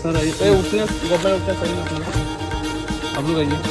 Sir आइए उठने गोबर उठने सही आप लोग आइए।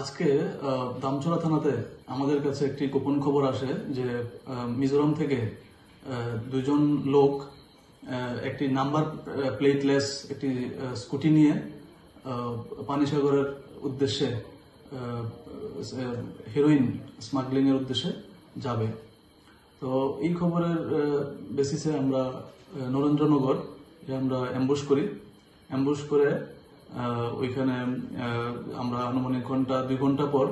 আজকে দামছড়া থানাতে আমাদের কাছে একটি গোপন খবর আসে যে মিজোরাম থেকে দুজন লোক একটি নাম্বার প্লেটলেস একটি স্কুটি নিয়ে পানিসাগরের উদ্দেশ্যে হেরোইন স্মাগলিং এর উদ্দেশ্যে যাবে। তো এই খবরের বেসিসে আমরা নরেন্দ্রনগর আমরা অ্যাম্বুশ করে ওইখানে আমরা আনুমানিক দুই ঘন্টা পর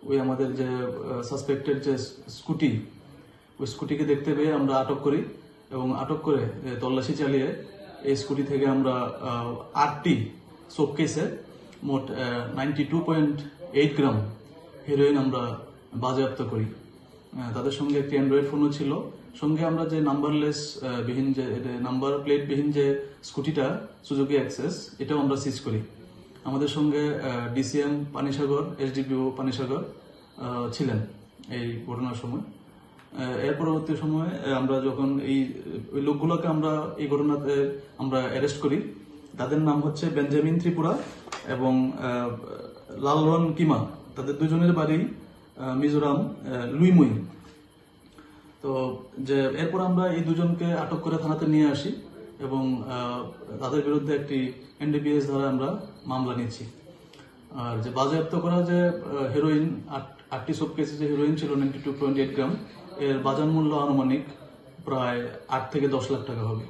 ওই আমাদের যে সাসপেক্টেড যে স্কুটি ওই স্কুটিকে দেখতে পেয়ে আমরা আটক করি এবং আটক করে তল্লাশি চালিয়ে এই স্কুটি থেকে আমরা 8টি শোকেসে মোট 92.8 গ্রাম হেরোইন আমরা বাজেয়াপ্ত করি। তাদের সঙ্গে একটি অ্যান্ড্রয়েড ফোনও ছিল। সঙ্গে আমরা যে নাম্বারলেস বিহীন যে নাম্বার প্লেট বিহীন যে স্কুটিটা সুজুকি অ্যাক্সেস এটাও আমরা সিজ করি। আমাদের সঙ্গে ডিসিএম পানিসাগর, এসডিপিও পানিসাগর ছিলেন এই ঘটনার সময়। এর পরবর্তী সময়ে আমরা যখন ওই লোকগুলোকে আমরা এই ঘটনাতে আমরা অ্যারেস্ট করি, তাদের নাম হচ্ছে বেঞ্জামিন ত্রিপুরা এবং লালরন কিমা। তাদের দুজনের বাড়ি মিজোরাম লুইমুই। তো যে এরপর আমরা এই দুজনকে আটক করে থানাতে নিয়ে আসি এবং তাদের বিরুদ্ধে একটি এনডিপিএস ধারা আমরা মামলা নিচ্ছি। আর যে বাজেয়াপ্ত করা যে হেরোইন 8টি শোকেসে যে হেরোইন ছিল 92.8 গ্রাম, এর বাজার মূল্য আনুমানিক প্রায় 8 থেকে 10 লাখ টাকা হবে।